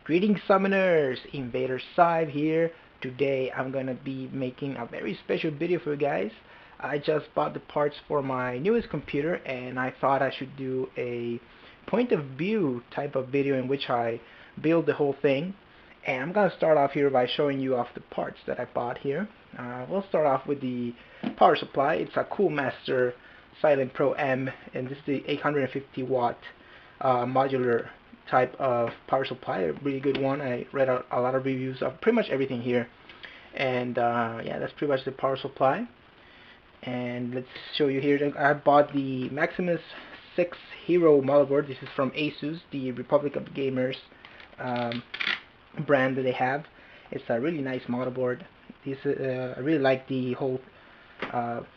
Greetings summoners, Invader Side here. Today I'm gonna be making a very special video for you guys. I just bought the parts for my newest computer and I thought I should do a point of view type of video in which I build the whole thing. And I'm gonna start off here by showing you off the parts that I bought here. We'll start off with the power supply. It's a Coolmaster Silent Pro M, and this is the 850 watt modular type of power supply, a really good one. I read a lot of reviews of pretty much everything here, and yeah, that's pretty much the power supply. And let's show you here. I bought the MAXIMUS 6 Hero motherboard. This is from ASUS, the Republic of Gamers brand that they have. It's a really nice motherboard. I really like the whole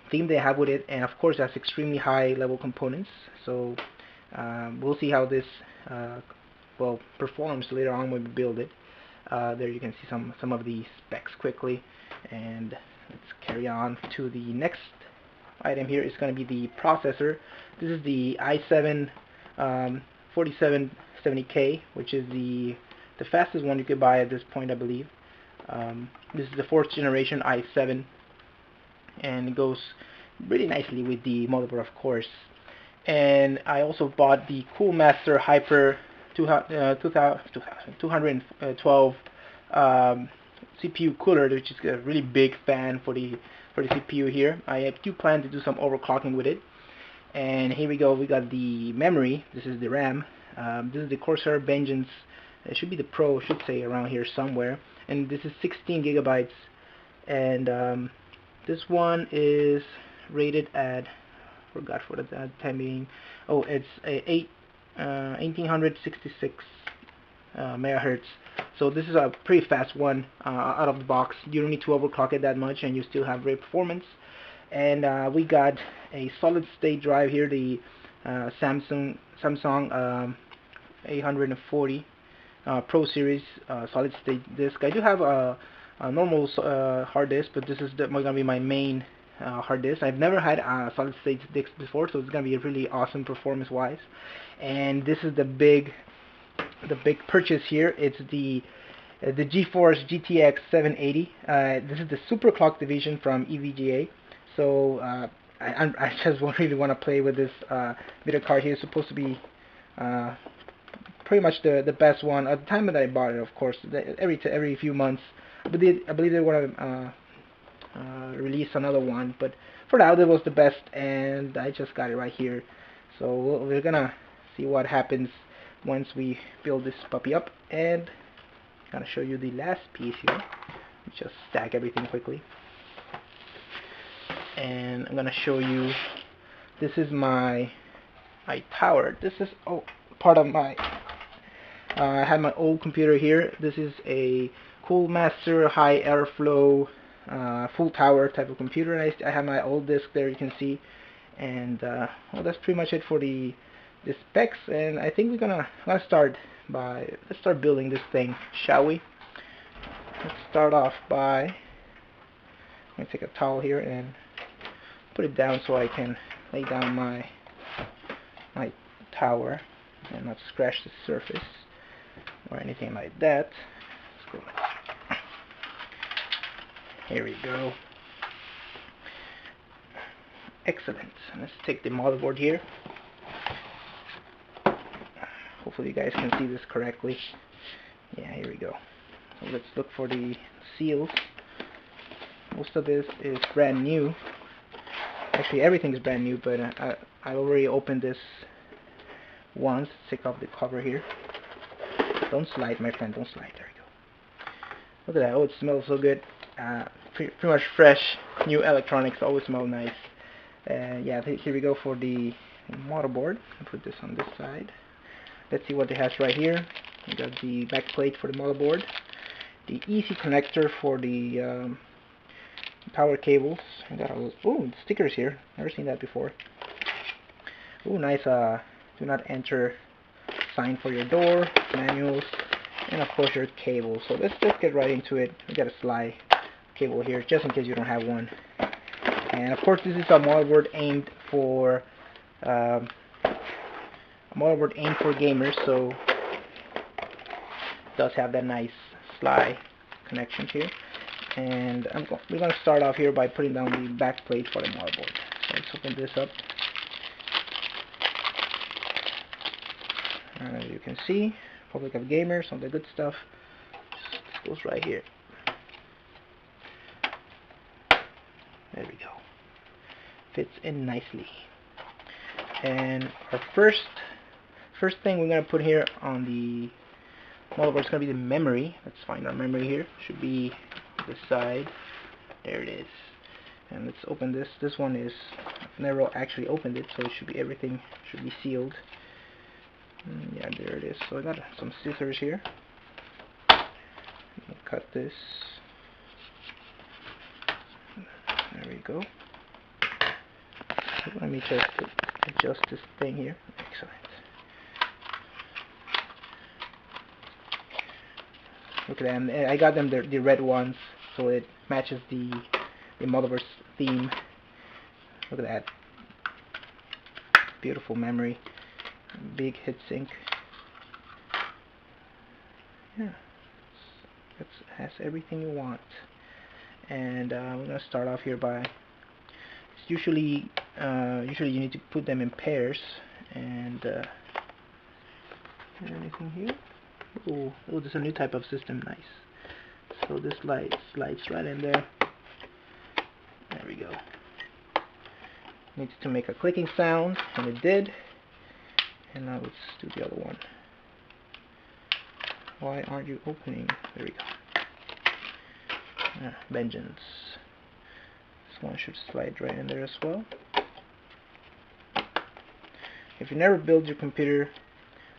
theme they have with it, and of course that's extremely high level components. So we'll see how this performs later on when we build it. There you can see some of the specs quickly, and let's carry on to the next item here. Is going to be the processor. This is the i7 4770K, which is the fastest one you could buy at this point, I believe. This is the 4th generation i7, and it goes really nicely with the motherboard, of course. And I also bought the Coolmaster Hyper 212 CPU cooler, which is a really big fan for the CPU here. I do plan to do some overclocking with it. And here we go. We got the memory. This is the RAM. This is the Corsair Vengeance. It should be the Pro, should say around here somewhere. And this is 16 gigabytes. And this one is rated at, forgot for the time being. Oh, it's a 1866 megahertz. So this is a pretty fast one out of the box. You don't need to overclock it that much, and you still have great performance. And we got a solid state drive here, the Samsung 840 Pro Series solid state disk. I do have a normal hard disk, but this is gonna be my main hard disk. I've never had a solid state disk before, so it's gonna be really awesome performance wise. And this is the big purchase here. It's the GeForce GTX 780. This is the SuperClocked division from EVGA. So I just really want to play with this video card here. It's supposed to be pretty much the best one at the time that I bought it. Of course, every few months, but I believe they want to release another one. But for now, that was the best, and I just got it right here. So we're gonna see what happens once we build this puppy up, and I'm gonna show you the last piece here. Just stack everything quickly, and I'm gonna show you. This is my tower. This is part of my. I had my old computer here. This is a Coolmaster high airflow full tower type of computer. And I have my old disk there, you can see. And well, that's pretty much it for the specs. And I think we're gonna start let's start building this thing, shall we? Let's start off by, I'm gonna take a towel here and put it down so I can lay down my tower and not scratch the surface or anything like that. Let's go. Here we go. Excellent. Let's take the motherboard here. Hopefully you guys can see this correctly. Yeah, here we go. So let's look for the seals. Most of this is brand new. Actually, everything is brand new, but I already opened this once. Take off the cover here. Don't slide, my friend. Don't slide. There we go. Look at that. Oh, it smells so good. Pretty much fresh, new electronics. Always smell nice. Yeah, here we go for the motherboard. I'll put this on this side. Let's see what it has right here. We got the back plate for the motherboard, the easy connector for the power cables. I got stickers here. Never seen that before. Oh, nice. Do not enter sign for your door, manuals, and of course your cable. So let's just get right into it. We got a slide cable here, just in case you don't have one. And of course, this is a motherboard aimed for gamers. So does have that nice slide connection here. And we're going to start off here by putting down the back plate for the motherboard. So let's open this up. As you can see, Public of Gamers, all the good stuff. This goes right here. There we go. Fits in nicely. And our first thing we're going to put here on the motherboard is going to be the memory. Let's find our memory here. Should be this side. There it is. And let's open this. This one is, I've never actually opened it, so it should be, everything should be sealed. Yeah, there it is. So I got some scissors here. Cut this. There we go. So let me just adjust this thing here. Excellent. Look at them. I got them the red ones, so it matches the motherboard's theme. Look at that. Beautiful memory. Big heatsink. Yeah, it has everything you want. And we're gonna start off here by. It's usually you need to put them in pairs. And anything here? Oh, there's a new type of system. Nice. So this light slides right in there. There we go. Needs to make a clicking sound, and it did. And now let's do the other one. Why aren't you opening? There we go. Vengeance. This one should slide right in there as well. If you never build your computer,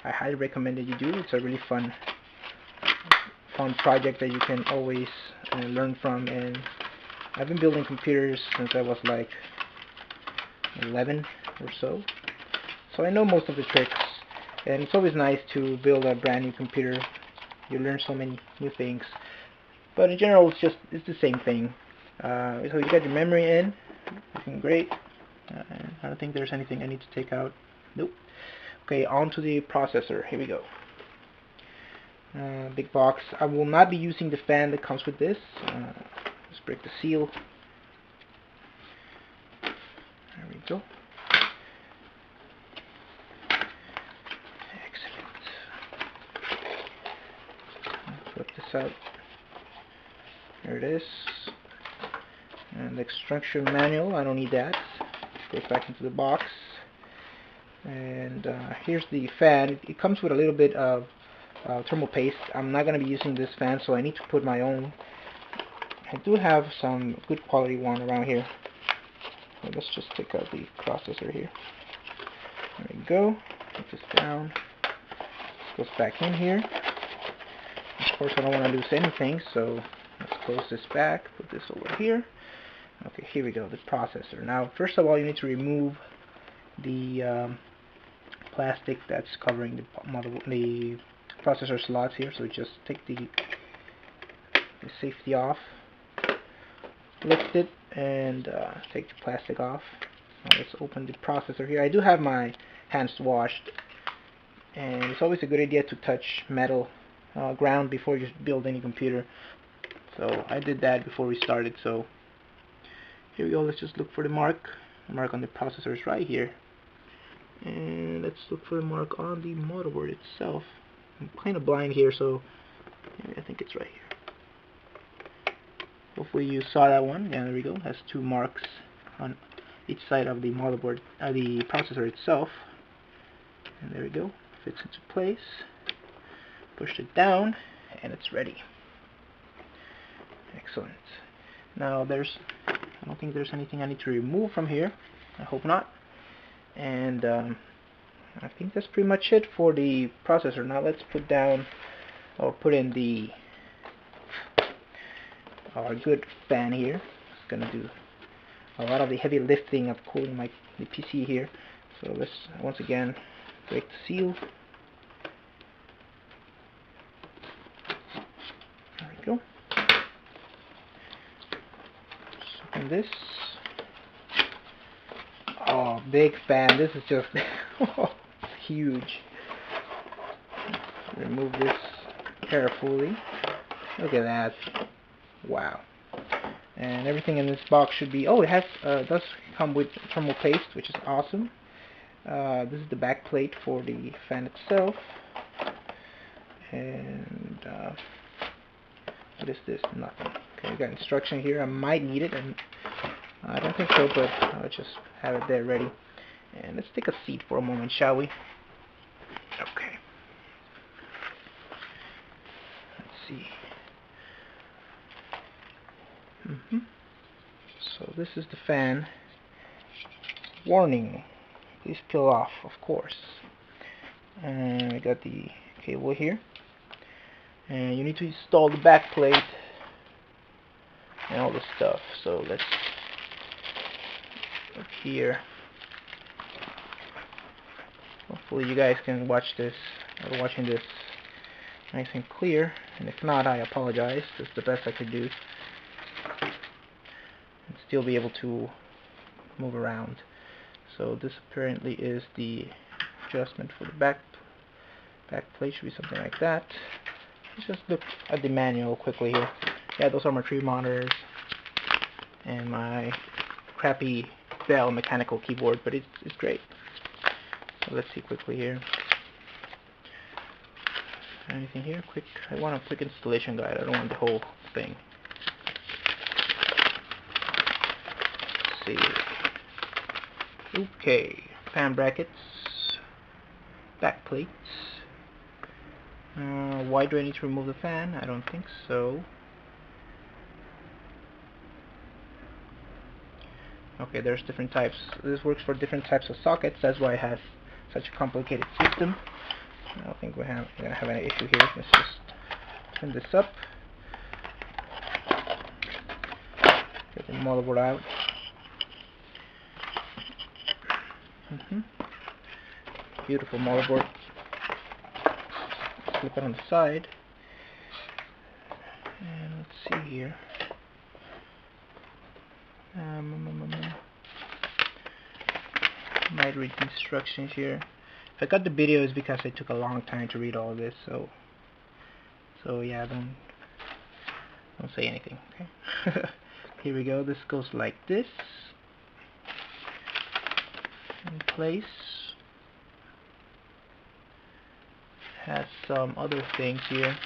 I highly recommend that you do. It's a really fun project that you can always learn from. And I've been building computers since I was like 11 or so. So I know most of the tricks, and it's always nice to build a brand new computer. You learn so many new things, but in general it's the same thing. So you got your memory in, looking great. I don't think there's anything I need to take out. Nope. Okay, on to the processor. Here we go. Big box. I will not be using the fan that comes with this. Let's break the seal. There we go. Flip this out. There it is. And the instruction manual, I don't need that. Goes back into the box. And here's the fan. It comes with a little bit of thermal paste. I'm not going to be using this fan, so I need to put my own. I do have some good quality one around here. So let's just take out the processor here. There we go. Put this down. This goes back in here. Of course, I don't want to lose anything, so let's close this back, put this over here. Okay, here we go, the processor. Now, first of all, you need to remove the plastic that's covering the processor slots here. So just take the safety off, lift it, and take the plastic off. Now let's open the processor here. I do have my hands washed, and it's always a good idea to touch metal ground before you build any computer. So I did that before we started. So here we go. Let's just look for the mark. The mark on the processor is right here, and let's look for the mark on the motherboard itself. I'm kind of blind here, so I think it's right here. Hopefully you saw that one. Yeah, there we go. It has two marks on each side of the motherboard, the processor itself. And there we go. Fits into place. Push it down, and it's ready. Excellent. Now I don't think there's anything I need to remove from here. I hope not. And I think that's pretty much it for the processor. Now let's put in our good fan here. It's gonna do a lot of the heavy lifting of cooling the PC here. So let's once again break the seal. There we go. So this. Oh, big fan. This is just huge. Remove this carefully. Look at that. Wow. And everything in this box should be... Oh, it has does come with thermal paste, which is awesome. This is the back plate for the fan itself. And what is this? Nothing. Okay, we got instruction here. I might need it, and I don't think so, but I'll just have it there ready. And let's take a seat for a moment, shall we? Okay. Let's see. So this is the fan. Warning, please peel off, of course. And I got the cable here. And you need to install the back plate and all this stuff. So let's look here. Hopefully you guys can watch this, or watching this nice and clear. And if not, I apologize. This is the best I could do. And still be able to move around. So this apparently is the adjustment for the back plate. Should be something like that. Let's just look at the manual quickly here. Yeah, those are my 3 monitors and my crappy Bell mechanical keyboard, but it's great. So let's see quickly here. Anything here? Quick. I want a quick installation guide. I don't want the whole thing. Let's see. Okay, fan brackets, back plates. Why do I need to remove the fan? I don't think so. Okay, there's different types. This works for different types of sockets. That's why it has such a complicated system. I don't think we're gonna have any issue here. Let's just turn this up. Get the motherboard out. Beautiful motherboard. Flip it on the side. And let's see here. Might read the instructions here. If I got the video, it's because it took a long time to read all this. So yeah, don't say anything. Okay. Here we go. This goes like this. In place. Has some other things here.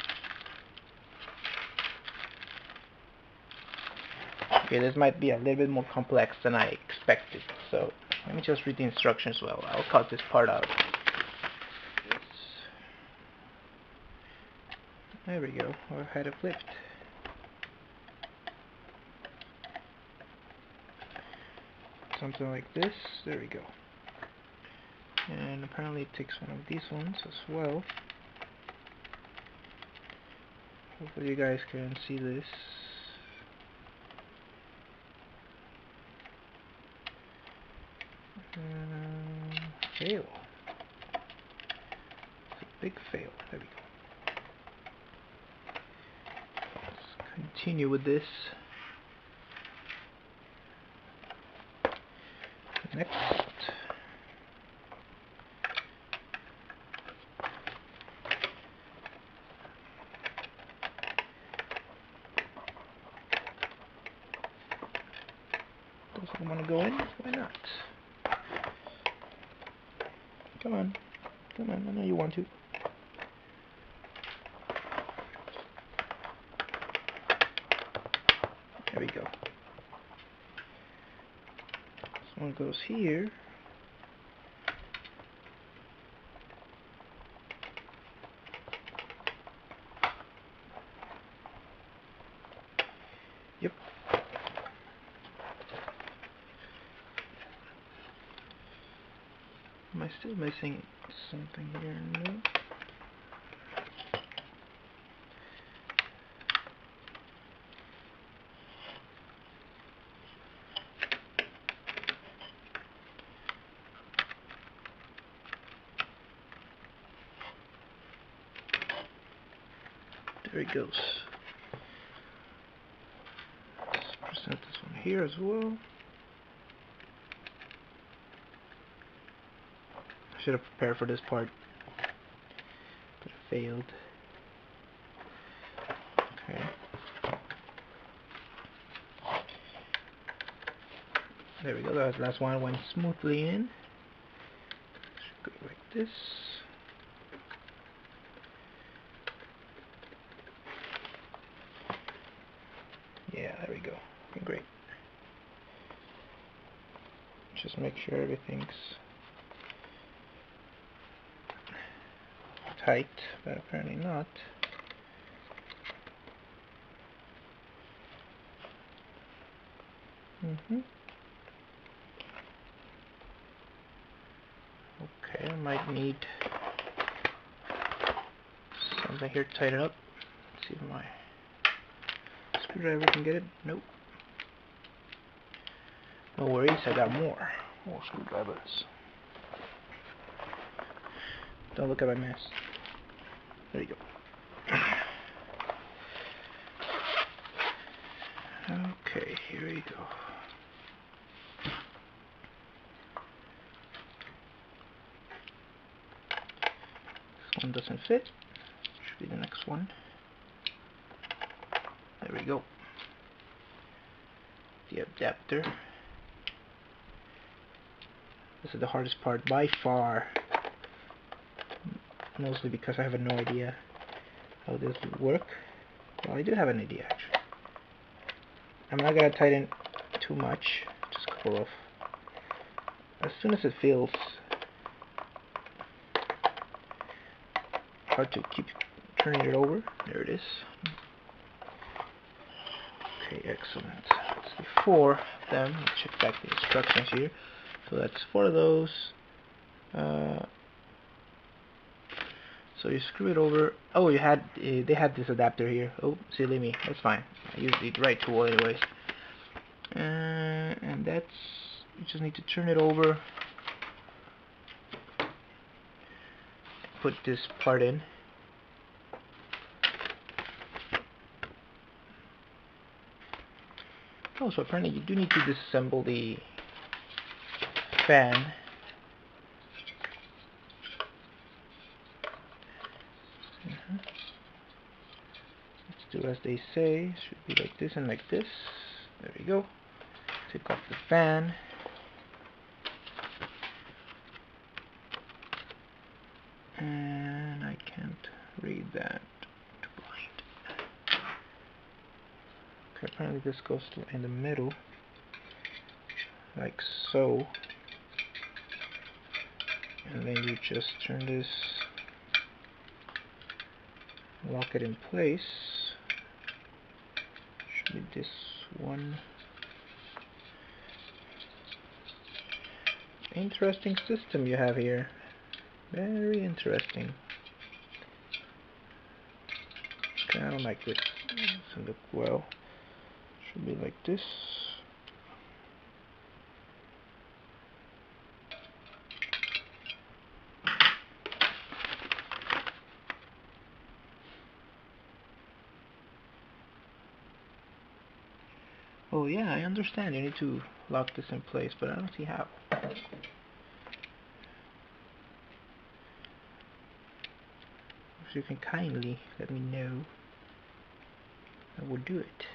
Okay, this might be a little bit more complex than I expected, so let me just read the instructions well. I'll cut this part out. There we go. I had it flipped. Something like this. There we go. And apparently it takes one of these ones as well. Hopefully you guys can see this. Fail. It's a big fail. There we go. Let's continue with this. Next. Doesn't want to go in? Why not? Come on. Come on, I know you want to. There we go. This one goes here. Yep. Am I still missing something here? No. There it goes. Let's present this one here as well. I should have prepared for this part, but it failed. There we go. That last one went smoothly in. Go like this. Yeah, there we go. Okay, great. Just make sure everything's tight, but apparently not. Okay, I might need something here to tighten up. Let's see if my screwdriver can get it. Nope. No worries, I got more screwdrivers. Don't look at my mess. There you go. Okay, here we go. This one doesn't fit. Should be the next one. There we go. The adapter. This is the hardest part by far. Mostly because I have no idea how this would work. Well, I do have an idea actually. I'm not gonna tighten too much. Just a couple of. As soon as it feels hard to keep turning it over. There it is. Okay, excellent. Let's see, 4 of them. Let's check back the instructions here. So that's 4 of those. So you screw it over. Oh, you had they had this adapter here. Oh, silly me. That's fine. I used the right tool anyways. And that's, you just need to turn it over. Put this part in. Oh, so apparently you do need to disassemble the fan. Let's do as they say. Should be like this and like this. There we go. Take off the fan. And I can't read that. Too blind. Okay, apparently this goes in the middle. Like so. And then you just turn this, lock it in place. Should be this one. Interesting system you have here. Very interesting. Okay, I don't like this. It doesn't look well. Should be like this. Oh yeah, I understand you need to lock this in place, but I don't see how. If you can kindly let me know, I will do it.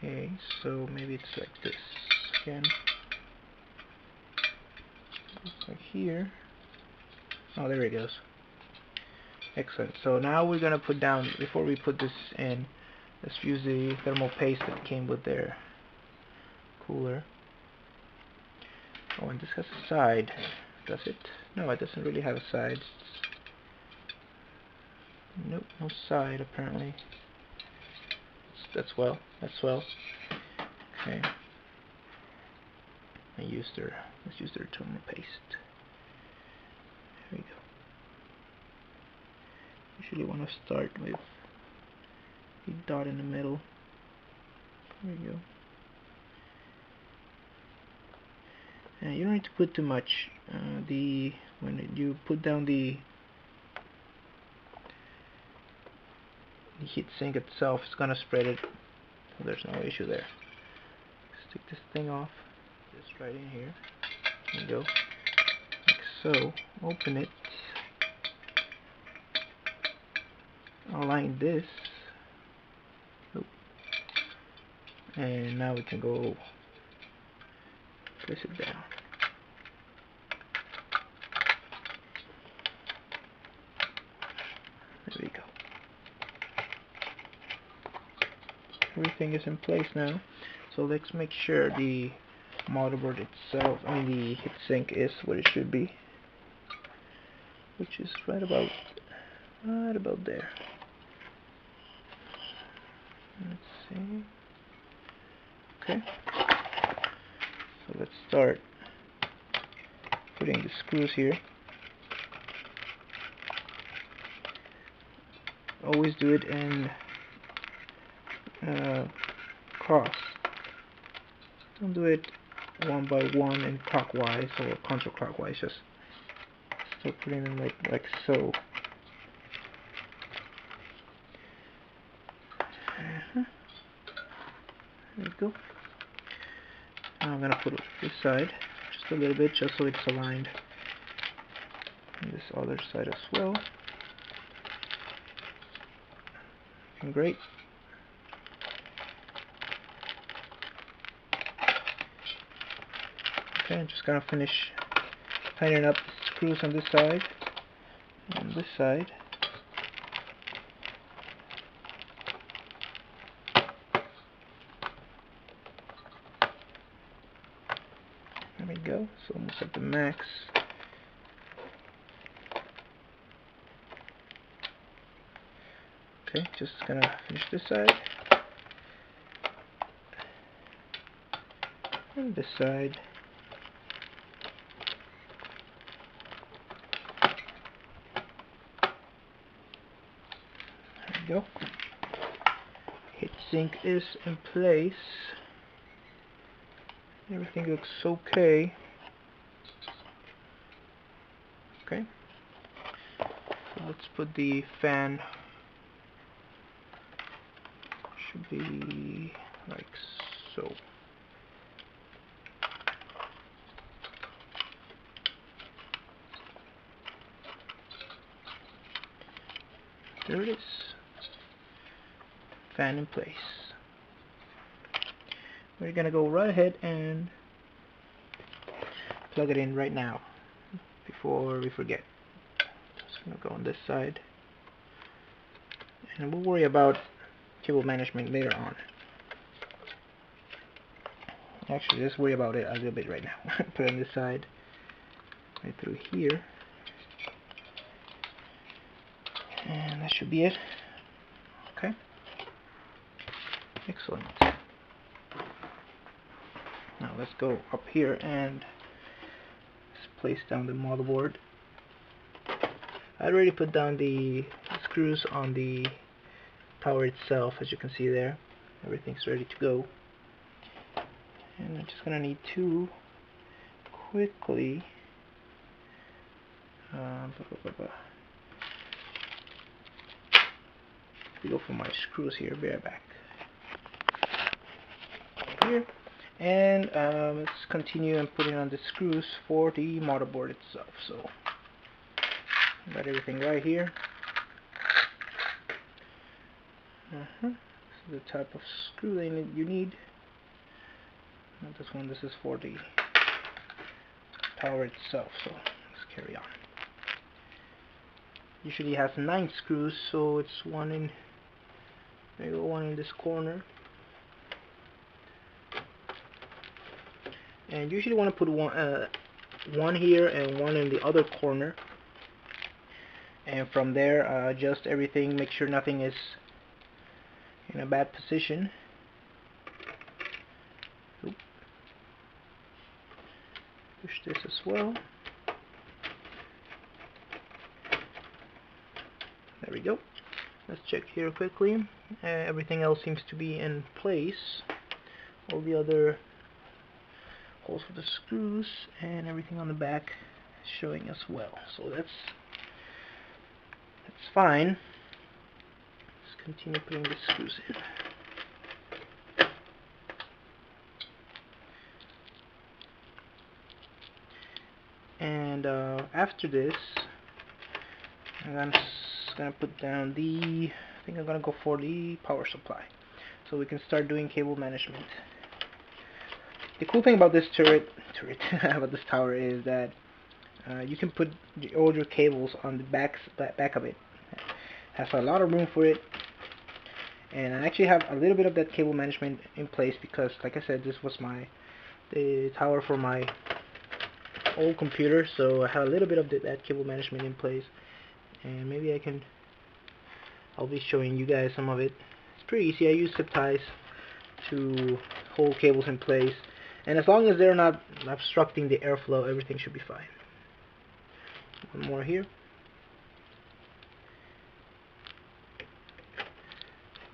Okay, so maybe it's like this again. Looks like here. Oh, there it goes. Excellent. So now we're gonna put down, before we put this in, let's use the thermal paste that came with their cooler. Oh, and this has a side. Does it? No, it doesn't really have a side. Nope, no side apparently. That's well. Okay. Let's use their thermal paste. There we go. Usually want to start with a dot in the middle. There we go. And you don't need to put too much. When you put down the heat sink itself, it's gonna spread it. So there's no issue there. Stick this thing off. Just right in here. There you go. Like so. Open it. align this. Nope. And now we can go place it down. There we go. Everything is in place now. So let's make sure the motherboard itself, the heatsink is what it should be, which is right about there. Let's see. Okay. So let's start putting the screws here. Always do it in cross. Don't do it one by one and clockwise or counterclockwise. Just start putting them like so. There we go. Now I'm gonna put it this side just a little bit, just so it's aligned. And this other side as well. And great. Okay, I'm just gonna finish tightening up the screws on this side and this side. There we go. So almost at the max. Okay, just gonna finish this side and this side. There we go. Heatsink is in place. Everything looks okay. Okay. So let's put the fan. Should be like so. There it is. Fan in place. We're gonna go right ahead and plug it in right now before we forget. Just gonna go on this side, and we'll worry about cable management later on. Actually, let's worry about it a little bit right now. Put it on this side, right through here, and that should be it. Okay, excellent. Now let's go up here and place down the motherboard. I already put down the screws on the tower itself, as you can see there. Everything's ready to go. And I'm just gonna need to quickly go for my screws here. Be right back. Here. And let's continue and putting on the screws for the motherboard itself. So got everything right here. This is the type of screw that you need. Not this one. This is for the tower itself. So let's carry on. Usually has 9 screws, so it's one in. There you go, one in this corner. And usually want to put one here and one in the other corner, and from there adjust everything, make sure nothing is in a bad position. Oop. Push this as well. There we go. Let's check here quickly. Everything else seems to be in place. All the other holes for the screws and everything on the back is showing as well. So that's fine. Let's continue putting the screws in. And after this, I'm gonna put down the I think I'm gonna go for the power supply, so we can start doing cable management. The cool thing about this about this tower is that you can put all your cables on the back of it. It has a lot of room for it, and I actually have a little bit of that cable management in place because, like I said, this was the tower for my old computer, so I have a little bit of that cable management in place, and maybe I'll be showing you guys some of it. It's pretty easy. I use zip ties to hold cables in place, and as long as they're not obstructing the airflow, everything should be fine. One more here.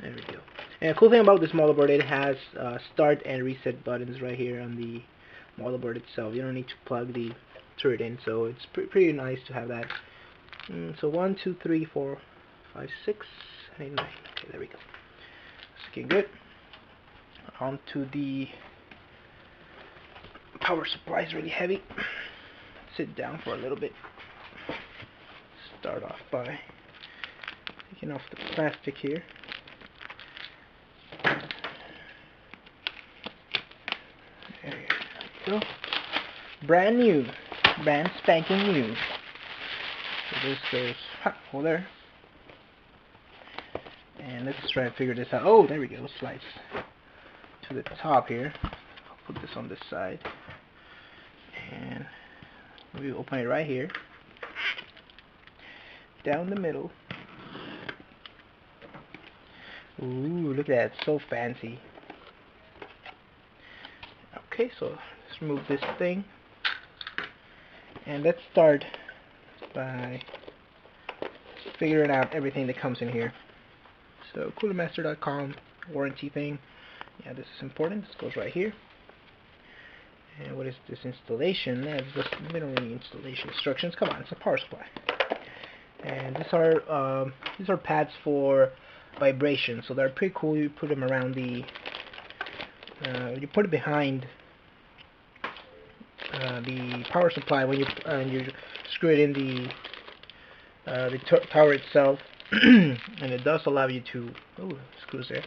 There we go. And the cool thing about this motherboard, it has start and reset buttons right here on the motherboard itself. You don't need to plug the turret in, so it's pretty nice to have that. So 1, 2, 3, 4, 5, 6, 8, 9. Okay, there we go. It's looking good. On to the power supply. Is really heavy. Sit down for a little bit. Start off by taking off the plastic here. There you go. Brand new. Brand spanking new. So this goes over there. And let's try and figure this out. Oh, there we go. Slides to the top here. I'll put this on this side. And we open it right here. Down the middle. Ooh, look at that. So fancy. Okay, so let's remove this thing. And let's start by figuring out everything that comes in here. So Coolmaster.com warranty thing. Yeah, this is important. This goes right here. And what is this installation? That's just literally installation instructions. Come on, it's a power supply. And these are pads for vibration, so they're pretty cool. You put them around the, you put it behind the power supply when you screw it in the tower itself. And it does allow you to, oh, screws there.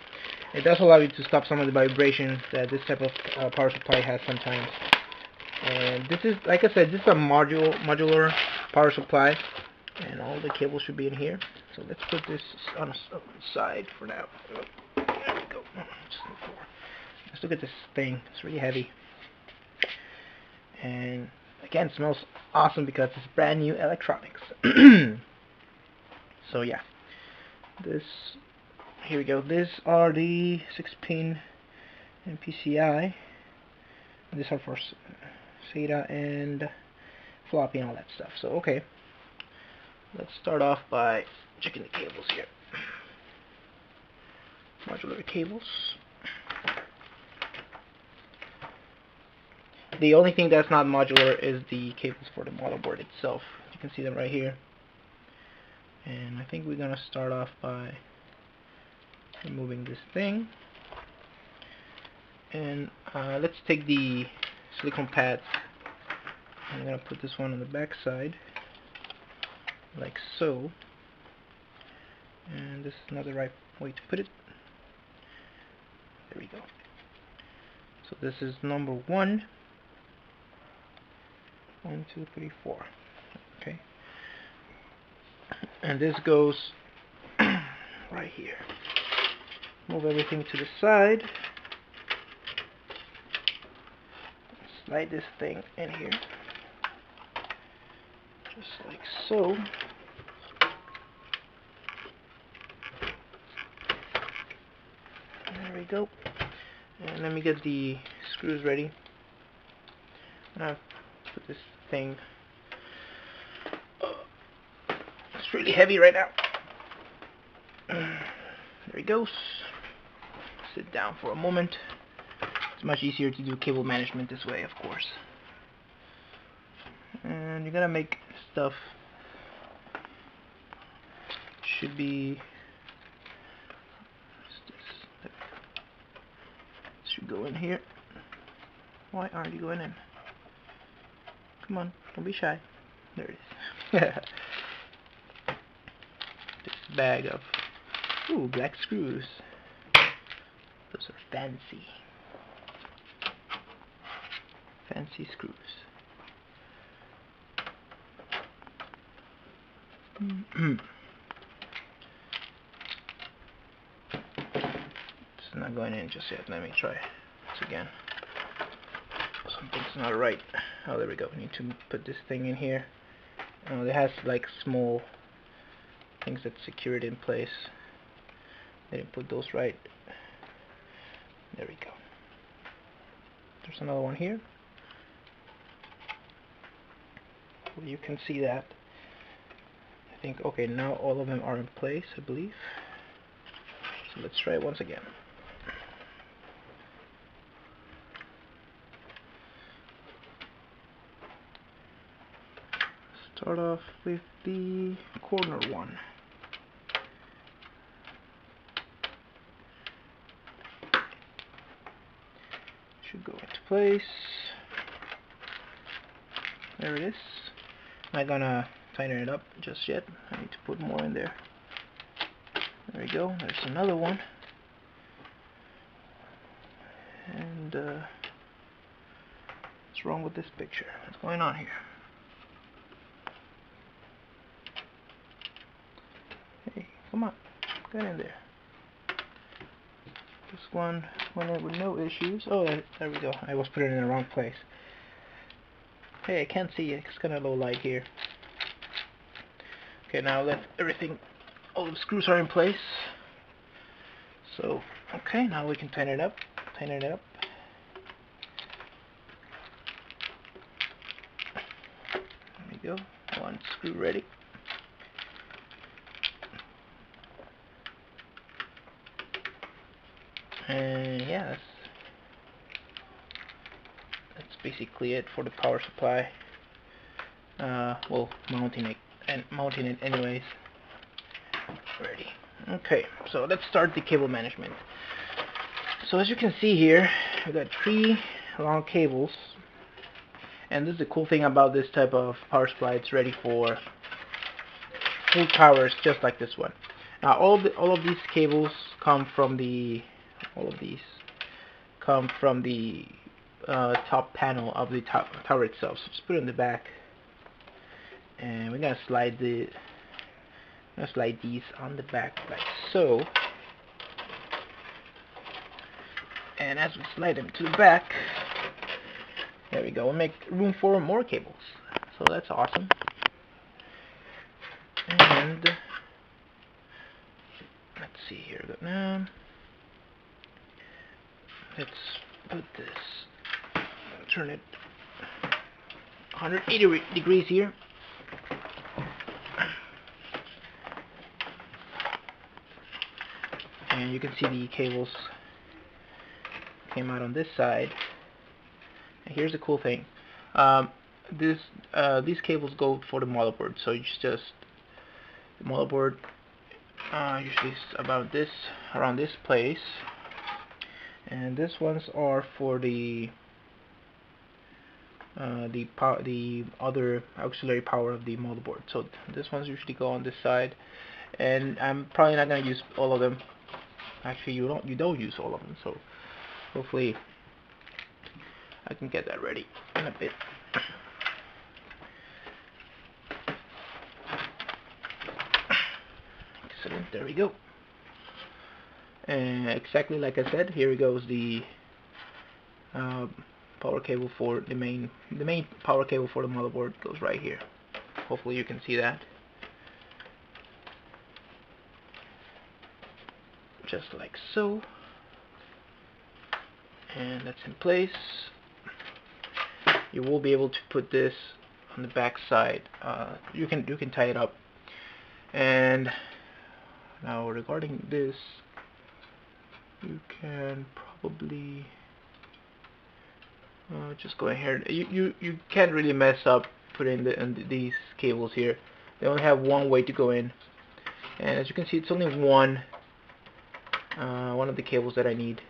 It does allow you to stop some of the vibration that this type of power supply has sometimes. And this is, like I said, this is a modular power supply, and all the cables should be in here. So let's put this on the side for now. There we go. Let's look at this thing. It's really heavy. And again, it smells awesome because it's brand new electronics. So yeah, here we go. These are the 6-pin and PCI. These are for SATA and floppy and all that stuff. So okay, let's start off by checking the cables here. Modular cables. The only thing that's not modular is the cables for the motherboard itself. You can see them right here. And I think we're gonna start off by removing this thing. And let's take the silicone pads. I'm gonna put this one on the back side, like so. And this is not the right way to put it. There we go. So this is number 1. 1, 2, 3, 4. Okay. And this goes right here. Move everything to the side. Slide this thing in here. Just like so. There we go. And let me get the screws ready. I'll put this thing. It's really heavy right now. There he goes. Sit down for a moment. It's much easier to do cable management this way, of course. And you're gonna make stuff. Should be. Should go in here. Why aren't you going in? Come on, don't be shy. There it is. This bag of Ooh, black screws. Those are fancy. Fancy screws. It's not going in just yet. Let me try this again. Something's not right. Oh, there we go. We need to put this thing in here. Oh, it has like small things that secure it in place. They didn't put those right. There we go. There's another one here. Well, you can see that. I think, okay, now all of them are in place, I believe. So let's try it once again. Start off with the corner one. Should go into place. There it is. I'm not gonna tighten it up just yet. I need to put more in there. There we go. There's another one. And what's wrong with this picture? What's going on here? Hey, come on, get in there. This one went in with no issues. Oh, there we go. I was putting it in the wrong place. Hey, I can't see it. It's kind of low light here. Okay, now that everything, all the screws are in place. So, okay, now we can tighten it up. Tighten it up. There we go. One screw ready. And yeah, that's basically it for the power supply. Well, mounting it anyways. Ready. Okay, so let's start the cable management. So as you can see here, we got 3 long cables, and this is the cool thing about this type of power supply. It's ready for full powers, just like this one. Now all of these cables come from the top panel of the tower itself. So just put it in the back, and we're gonna slide these on the back like so. And as we slide them to the back, there we go. We'll make room for more cables. So that's awesome. And let's see here. Now let's put this. Turn it 180 degrees here. And you can see the cables came out on this side. And here's the cool thing. These cables go for the motherboard. So it's just the motherboard usually is about this, around this place. And these ones are for the other auxiliary power of the motherboard. So these ones usually go on this side, and I'm probably not going to use all of them. Actually, you don't use all of them, so hopefully I can get that ready in a bit. Excellent, there we go. And exactly like I said, here goes the power cable for the main power cable for the motherboard goes right here. Hopefully you can see that. Just like so. And that's in place. You will be able to put this on the back side. You can tie it up. And now regarding this, you can probably just go ahead. You can't really mess up putting these cables here. They only have one way to go in, and as you can see, it's only one of the cables that I need.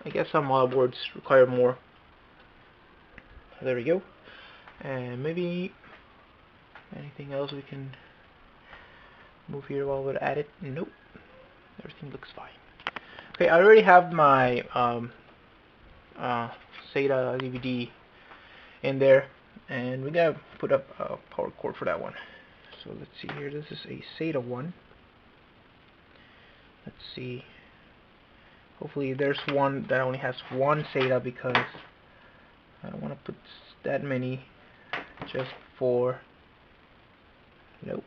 I guess some motherboards require more. There we go. And maybe anything else we can Move here while we're at it. Nope. Everything looks fine. Okay, I already have my SATA DVD in there, and we gotta put up a power cord for that one. So let's see here. This is a SATA one. Let's see. Hopefully there's one that only has one SATA, because I don't want to put that many just for... Nope.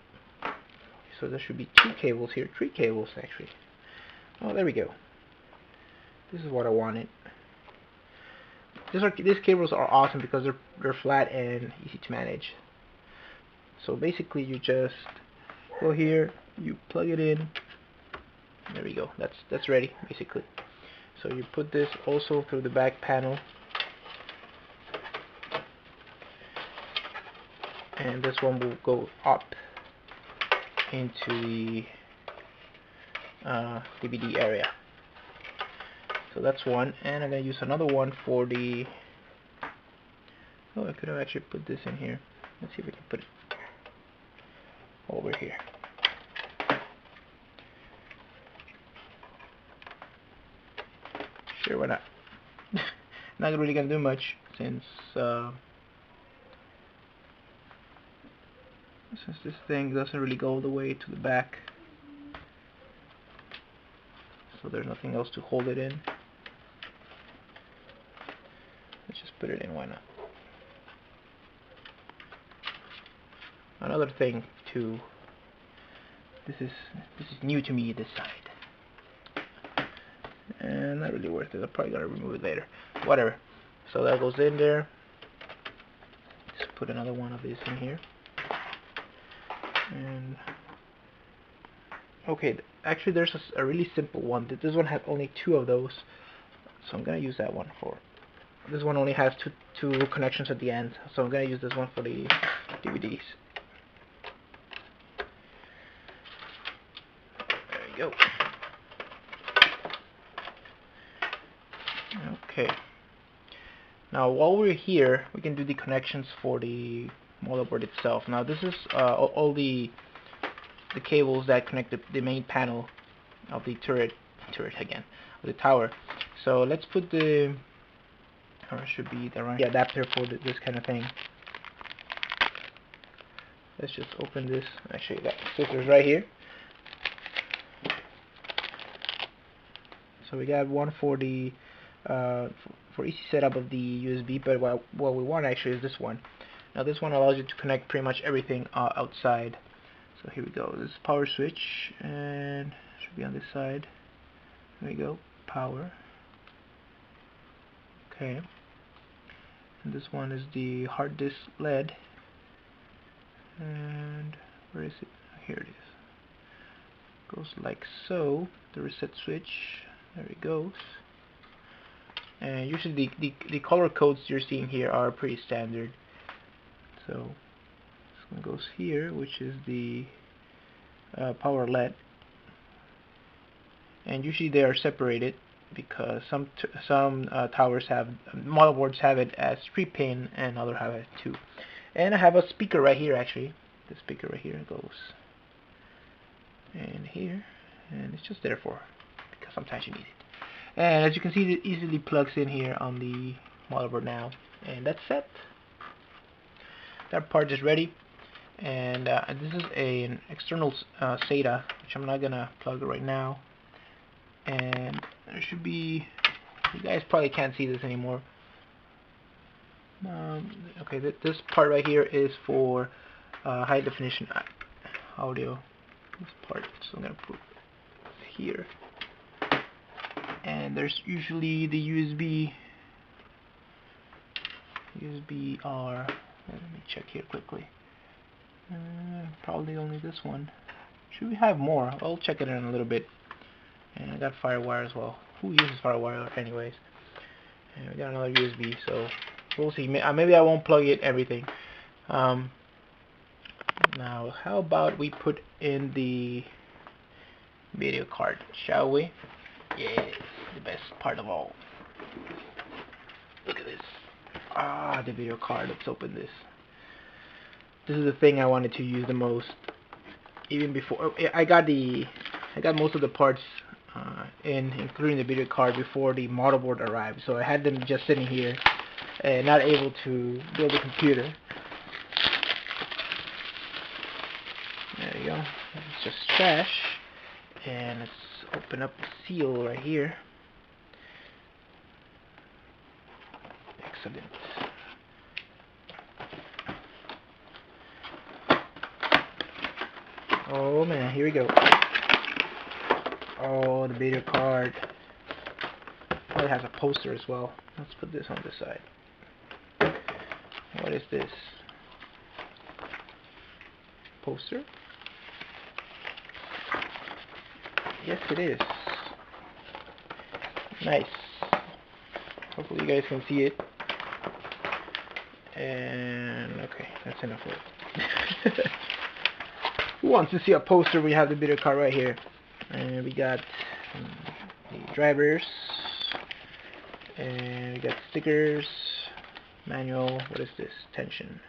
So there should be 2 cables here. 3 cables actually. Oh, there we go. This is what I wanted. These cables are awesome because they're flat and easy to manage. So basically you just go here, you plug it in. There we go. That's ready basically. So you put this also through the back panel, and this one will go up into the DVD area. So that's one, and I'm gonna use another one for the... Oh, I could have actually put this in here. Let's see if we can put it over here. Sure, why not? Not really gonna do much since this thing doesn't really go all the way to the back, so there's nothing else to hold it in. Let's just put it in, why not? Another thing too, this is new to me, this side, and not really worth it. I'm probably gonna remove it later, whatever. So that goes in there. Just put another one of these in here. And okay, actually there's a really simple one. This one has only 2 of those, so I'm gonna use that one for... This one only has two connections at the end, so I'm gonna use this one for the DVDs. There we go. Okay. Now while we're here, we can do the connections for the motherboard itself. Now this is all the cables that connect the main panel of the turret again, of the tower. So let's put the... Or it should be the right adapter for this kind of thing. Let's just open this. Actually, that scissors right here. So we got one for the for easy setup of the USB, but what we want actually is this one. Now this one allows you to connect pretty much everything outside. So here we go. This is power switch, and it should be on this side. There we go. Power. Okay. And this one is the hard disk LED. And where is it? Here it is. Goes like so. The reset switch. There it goes. And usually the color codes you're seeing here are pretty standard. So this one goes here, which is the power LED. And usually they are separated because some towers have, motherboards have it as 3-pin and others have it 2. And I have a speaker right here actually. The speaker right here goes in here, and it's just there for because sometimes you need it. And as you can see, it easily plugs in here on the motherboard now, and that's set. That part is ready, and this is an external SATA, which I'm not gonna plug right now. And there should be, you guys probably can't see this anymore. Okay, this part right here is for high definition audio. This part, so I'm gonna put it here. And there's usually the USB R. Let me check here quickly. Probably only this one. Should we have more? I'll check it in a little bit. And I got FireWire as well. Who uses FireWire anyways? And we got another USB, so we'll see. Maybe I won't plug in everything. Now, how about we put in the video card, shall we? Yes, the best part of all. Look at this. Ah, the video card. Let's open this. This is the thing I wanted to use the most. even before I got most of the parts including the video card, before the motherboard arrived. So I had them just sitting here and not able to build a computer. There you go. It's just trash. And let's open up the seal right here. Excellent. Oh man, here we go. Oh, the video card. Oh, it has a poster as well. Let's put this on this side. What is this? Poster? Yes, it is. Nice. Hopefully you guys can see it. And okay, that's enough of it. Who wants to see a poster? We have the video card right here. And we got the drivers. And we got stickers. Manual. What is this? Tension.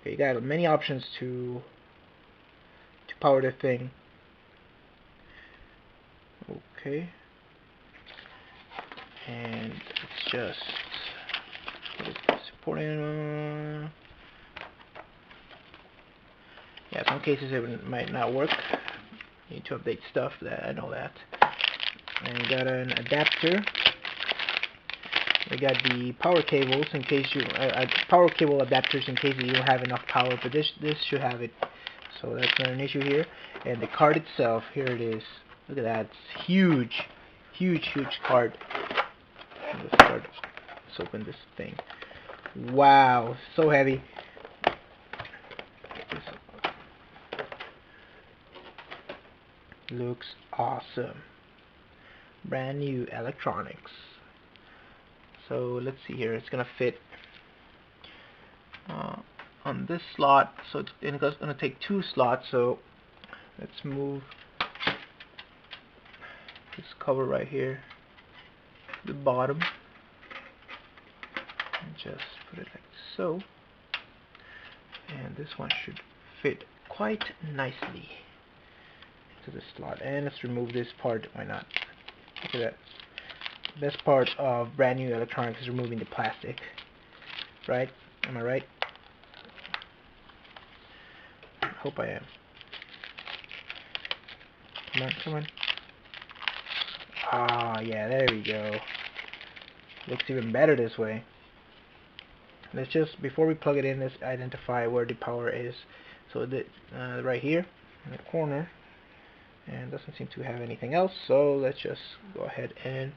Okay, you got many options to power the thing. Okay. And it's just, what is this? Supporting. Yeah, some cases it might not work. You need to update stuff. That I know that. And we got an adapter. We got the power cables in case you power cable adapters in case you don't have enough power. But this should have it, so that's not an issue here. And the card itself, here it is. Look at that. It's huge, huge, huge card. Let's open this thing. Wow, so heavy. Looks awesome. Brand new electronics. So let's see here. It's gonna fit on this slot. So it's gonna take 2 slots. So let's move this cover right here to the bottom and just put it like so. And this one should fit quite nicely to the slot. And let's remove this part. Why not? Look at that. Best part of brand new electronics is removing the plastic. Right? Am I right? I hope I am. Come on, come on. Ah, yeah, there we go. Looks even better this way. Let's just, before we plug it in, let's identify where the power is. So right here in the corner, and doesn't seem to have anything else. So let's just go ahead and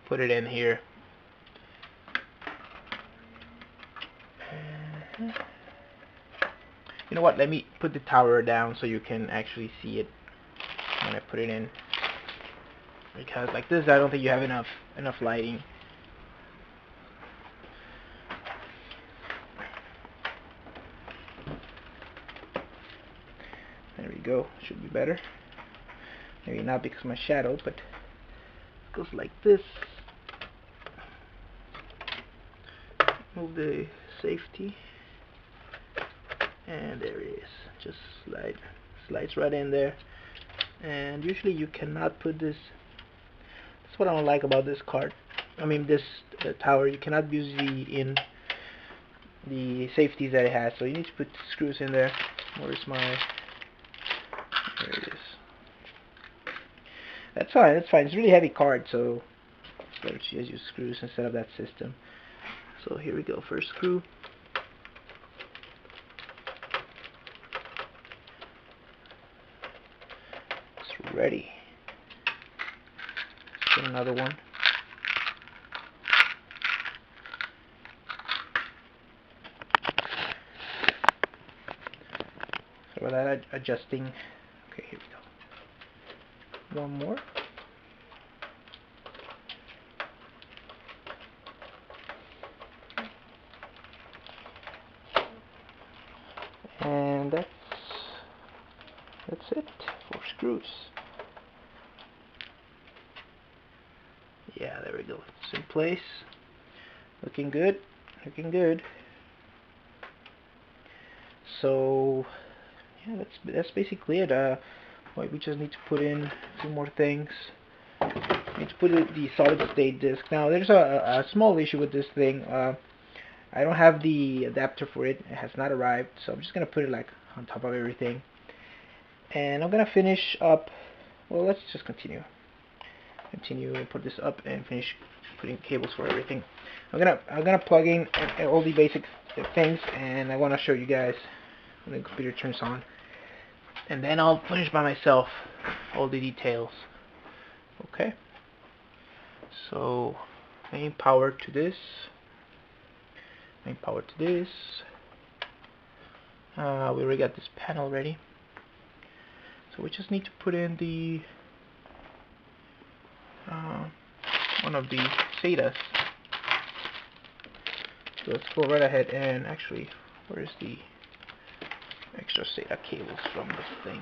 put it in here. You know what? Let me put the tower down so you can actually see it when I put it in. Because like this, I don't think you have enough lighting. There we go. Should be better. Maybe not because of my shadow, but it goes like this. Move the safety, and there it is. Just slides right in there. And usually you cannot put this. That's what I don't like about this card. I mean this tower. You cannot use the safeties that it has. So you need to put screws in there. Where's my? There it is. That's fine. That's fine. It's a really heavy card, so let's just use screws instead of that system. So here we go. First screw. It's ready. Let's get another one. So with that adjusting. Okay, here we go. One more. And that's it. 4 screws. Yeah, there we go. It's in place. Looking good. Looking good. So yeah, that's basically it. We just need to put in a few more things. We need to put in the solid state disk. Now there's a small issue with this thing. I don't have the adapter for it. It has not arrived, so I'm just gonna put it like on top of everything. And I'm gonna finish up. Well, let's just continue and put this up and finish putting cables for everything. I'm gonna plug in all the basic things, and I want to show you guys when the computer turns on, and then I'll finish by myself all the details. Okay, so main power to this, we already got this panel ready, so we just need to put in the one of the SATAs. So let's go right ahead and actually, where's the extra SATA cables from this thing?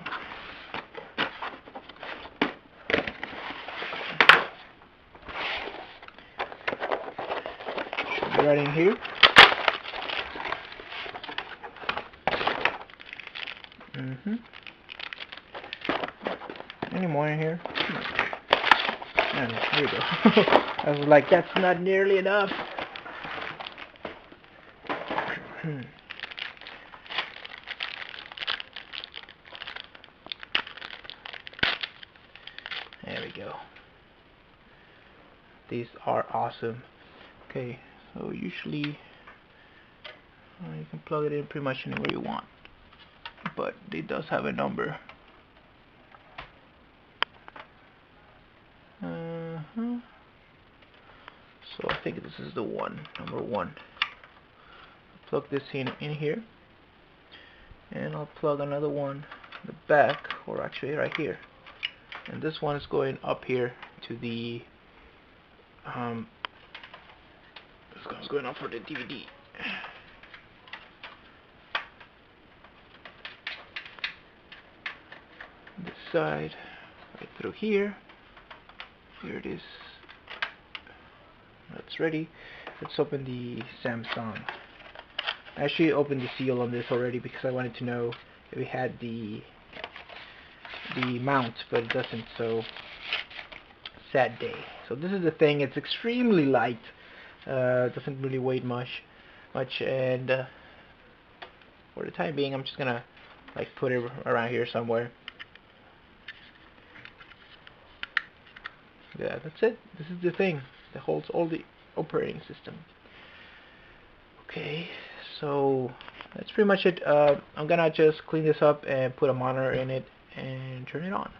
Should be right in here. Any more in here? And here we go. I was like, that's not nearly enough. There we go. These are awesome. Okay, so usually you can plug it in pretty much anywhere you want, but it does have a number. So I think this is the number one. Plug this in here, and I'll plug another one in the back, or actually right here. And this one is going up here to the this one's going up for the DVD. This side, right through here. Here it is. That's ready. Let's open the Samsung. I actually opened the seal on this already because I wanted to know if we had the mount, but it doesn't, so sad day. So this is the thing. It's extremely light. Doesn't really weigh much, and for the time being, I'm just gonna like put it around here somewhere. Yeah, that's it. This is the thing that holds all the operating system. Okay, so that's pretty much it. I'm gonna just clean this up and put a monitor in it and turn it on.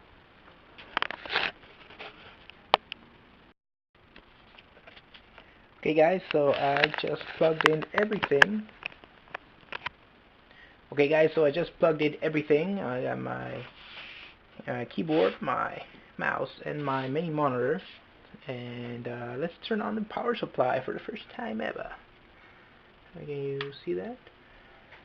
Okay guys, so I just plugged in everything. Okay guys, so I just plugged in everything. I got my keyboard, my mouse, and my main monitor. And let's turn on the power supply for the first time ever. Can you see that?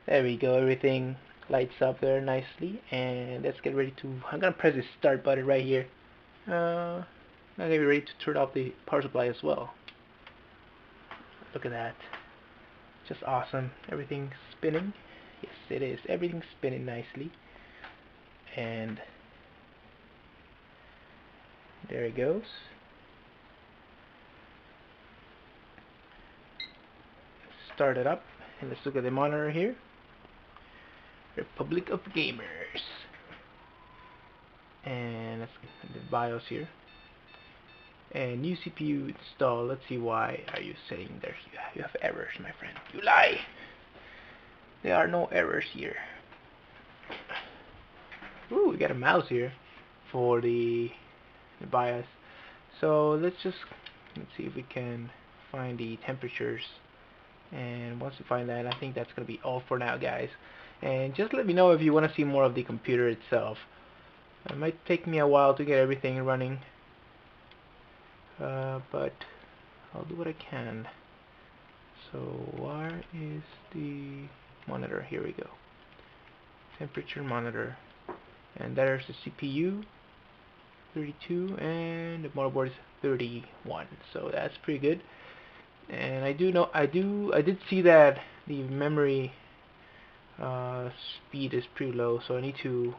There we go, everything lights up there nicely. And let's get ready to, I'm gonna press the start button right here. I'm gonna be ready to turn off the power supply as well. Look at that. Just awesome. Everything's spinning. Yes, it is. Everything's spinning nicely. And there it goes. Start it up. And let's look at the monitor here. Republic of Gamers. And let's get the BIOS here. And new CPU install. Let's see, why are you saying there you have errors, my friend? You lie! There are no errors here. Ooh, we got a mouse here for the BIOS. So let's see if we can find the temperatures. And once we find that, I think that's gonna be all for now, guys. And just let me know if you want to see more of the computer itself. It might take me a while to get everything running, but I'll do what I can. So where is the monitor? Here we go. Temperature monitor. And there's the CPU, 32, and the motherboard is 31. So that's pretty good. And I did see that the memory speed is pretty low, so I need to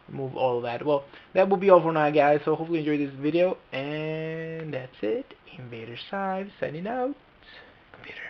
remove all of that. Well, that will be all for now, guys. So hopefully you enjoyed this video, and that's it. Invader 5 signing out. Computer.